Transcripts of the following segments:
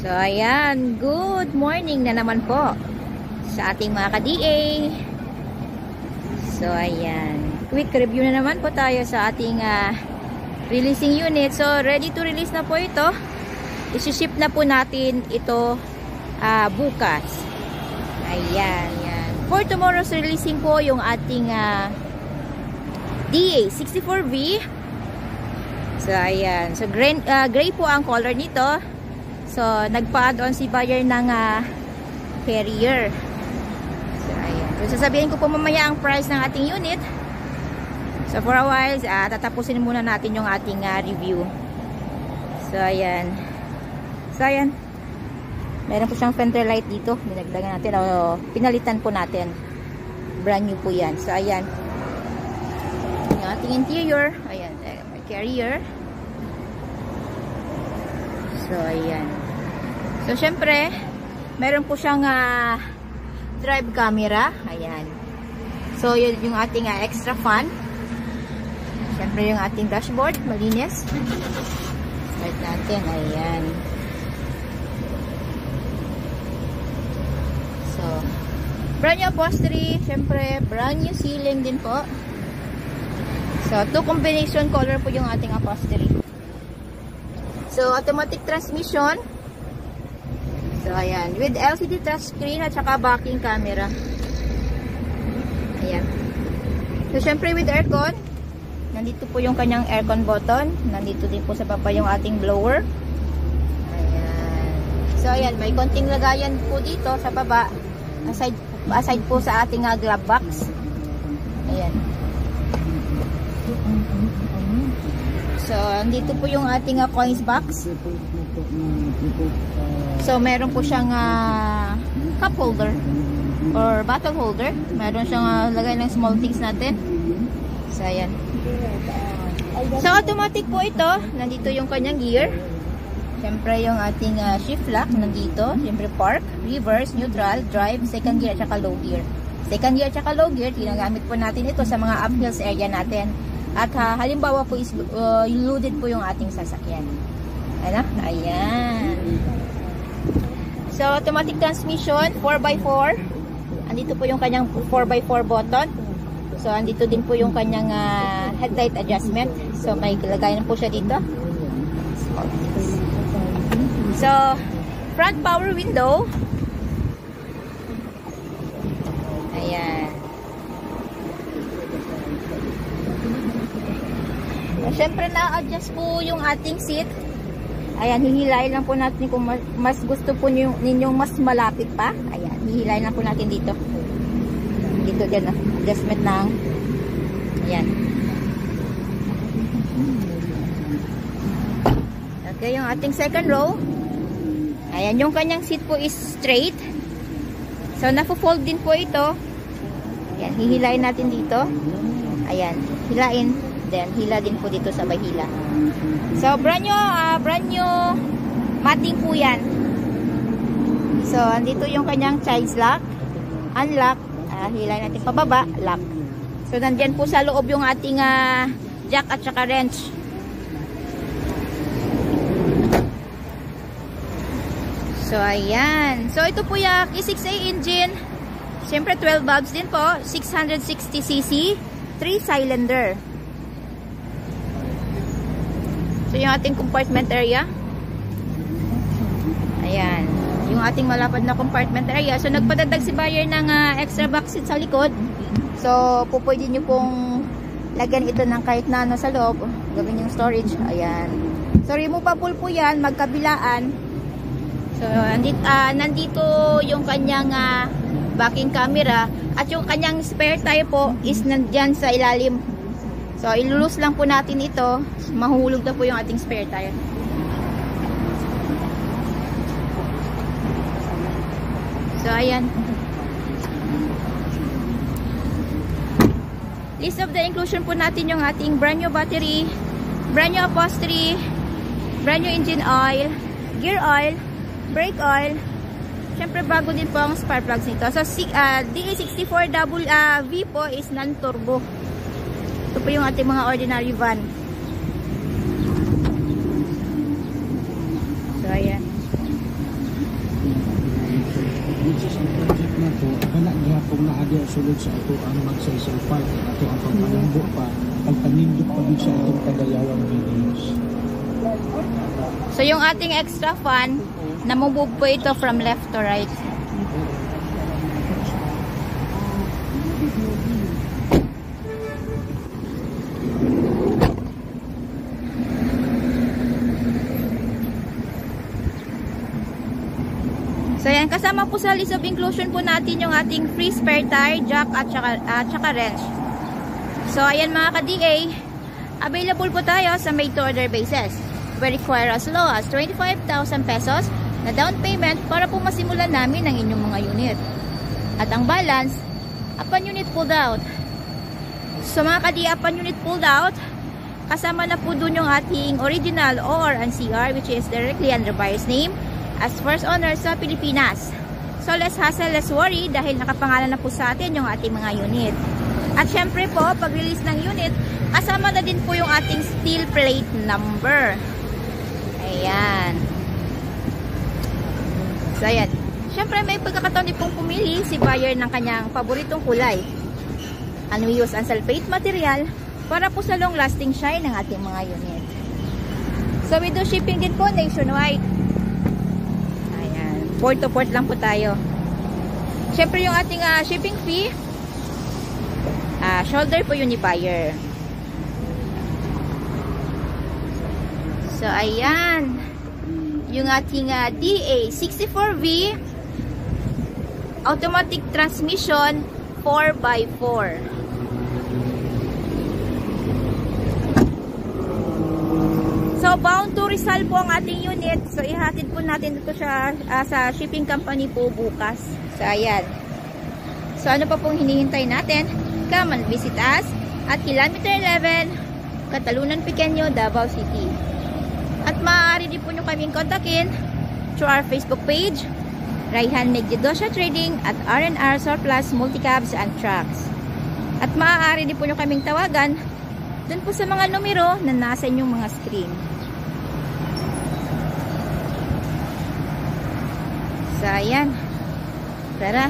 So, ayan. Good morning na naman po sa ating mga ka-DA. So, ayan. Quick review na naman po tayo sa ating releasing unit. So, ready to release na po ito. Isi-ship na po natin ito bukas. Ayan, yan. For tomorrow's releasing po yung ating DA64V. So, ayan. So, gray po ang color nito. So, nagpa-add-on si buyer ng carrier. So, ayan. So, sasabihin ko po mamaya ang price ng ating unit. So, for a while, tatapusin muna natin yung ating review. So, ayan. So, ayan. Meron po siyang fender light dito. Dinagdagan natin. O, pinalitan po natin. Brand new po yan. So, ayan. Yung ating interior. Ayan. May carrier. So, ayan. So, syempre, meron po siyang drive camera. Ayan. So, yun yung ating extra fan. Syempre, yung ating dashboard. Malinis. Start natin. Ayan. So, brand new upholstery. Syempre, brand new ceiling din po. So, 2 combination color po yung ating upholstery. So, automatic transmission. So, ayan. With LCD touchscreen at saka backing camera. Ayan. So, syempre with aircon. Nandito po yung kanyang aircon button. Nandito din po sa baba yung ating blower. Ayan. So, ayan. May konting lagayan po dito sa baba. Aside po sa ating glove box. Ayan. So, andito po yung ating coins box. So, meron po siyang cup holder or bottle holder. Meron siyang lagay ng small things natin. So, ayan. So, automatic po ito. Nandito yung kanyang gear. Siyempre, yung ating shift lock nandito. Siyempre, park, reverse, neutral, drive, second gear at saka low gear. Second gear at saka low gear, ginagamit po natin ito sa mga uphills area natin. At halimbawa po is loaded po yung ating sasakyan. Ano? Ayan. So, automatic transmission, 4x4. Andito po yung kanyang 4x4 button. So, andito din po yung kanyang headlight adjustment. So, may lagayan po siya dito. So, front power window. Ayan. Siyempre, na-adjust po yung ating seat. Ayan, hihilayin lang po natin kung mas gusto po ninyong mas malapit pa. Ayan, hihilayin lang po natin dito. Dito din, adjustment ng ayan. Okay, yung ating second row. Ayan, yung kanyang seat po is straight. So, napo-fold din po ito. Ayan, hihilayin natin dito. Ayan, hilain. Then, hila din po dito sa bahila. So, brand new mating po yan. So, andito yung kanyang child's lock. Unlock. Hilayin natin pababa. Lock. So, nandyan po sa loob yung ating jack at saka wrench. So, ayan. So, ito po yung E6A engine. Siyempre, 12 valves din po. 660cc. 3 cylinder. So, yung ating compartment area. Ayan. Yung ating malapad na compartment area. So, nagpadadag si buyer ng extra box seat sa likod. So, pwede nyo pong lagyan ito ng kahit na ano sa loob. Gawin yung storage. Ayan. So, removable po yan. Magkabilaan. So, nandito yung kanyang backing camera. At yung kanyang spare tire po is nandyan sa ilalim. So, ilulus lang po natin ito. Mahulog na po yung ating spare tire. So, ayan. List of the inclusion po natin yung ating brand new battery, brand new upholstery, brand new engine oil, gear oil, brake oil. Siyempre, bago din po ang spark plugs nito. So, DA64V po is non-turbo. Ito po yung ating mga ordinary van. So, ayan. na to, wala niya kung naadi sulod sa ito ang mag-session part. Ito ang pagpanambo pa, pagpanindot pa din sa itong kadayawang videos. So yung ating extra fan, namumove po ito from left to right. So yan, kasama po sa list of inclusion po natin yung ating free spare tire, jack at saka wrench. So ayan mga ka-DA, available po tayo sa made to order basis. We require as low as 25,000 pesos na down payment para po masimulan namin ang inyong mga unit. At ang balance, upon unit pulled out. So mga ka-DA, upon unit pulled out, kasama na po dun yung ating original OR and CR, which is directly under buyer's name as first owner sa Pilipinas. So less hassle, less worry dahil nakapangalan na po sa atin yung ating mga unit. At syempre po, pag-release ng unit, kasama na din po yung ating steel plate number. Ayan. So ayan. Syempre may pagkakataon din pong pumili si buyer ng kanyang paboritong kulay. And we use unsulfate material para po sa long lasting shine ng ating mga unit. So we do shipping din po nationwide. Port to port lang po tayo. Syempre yung ating shipping fee, shoulder po yun ni buyer. So ayan, yung ating DA64V automatic transmission 4x4. So, bound to Rizal po ang ating unit. So, ihatid po natin dito siya sa shipping company po bukas. So, ayan. So, ano pa pong hinihintay natin? Come and visit us at Kilometer 11, Catalunan Pequeño, Davao City. At maaari din po nyo kaming kontakin through our Facebook page, Raihan Negdidosya Trading at R&R Surplus Multicabs and Trucks. At maaari din po nyo kaming tawagan dun po sa mga numero na nasa inyong mga screen. So, ayan. Tara.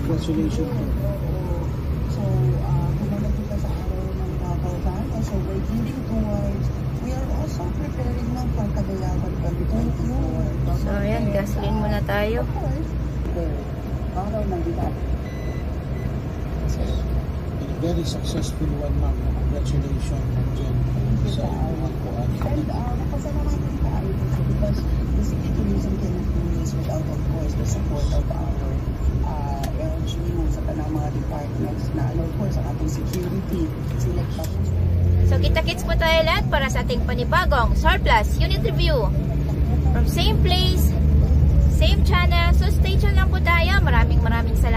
Congratulations. So, gumawa kita sa araw ng Kakalkan. So, we're heading towards, we are also preparing ng Pagkagayawan 2024. So, ayan, gasoline muna tayo. Of course, araw ng iba. Very successful one, ma'am. Congratulations, Jen. Sa mga And napasalamatan tayo because the city tourism cannot do this without, of course, the support of our LGU sa tanang mga departments na of course ang ating security. So kita-kits po tayo lahat para sa ating panibagong surplus unit review. From same place, same channel. So stay tuned lang po tayo. Maraming salamat.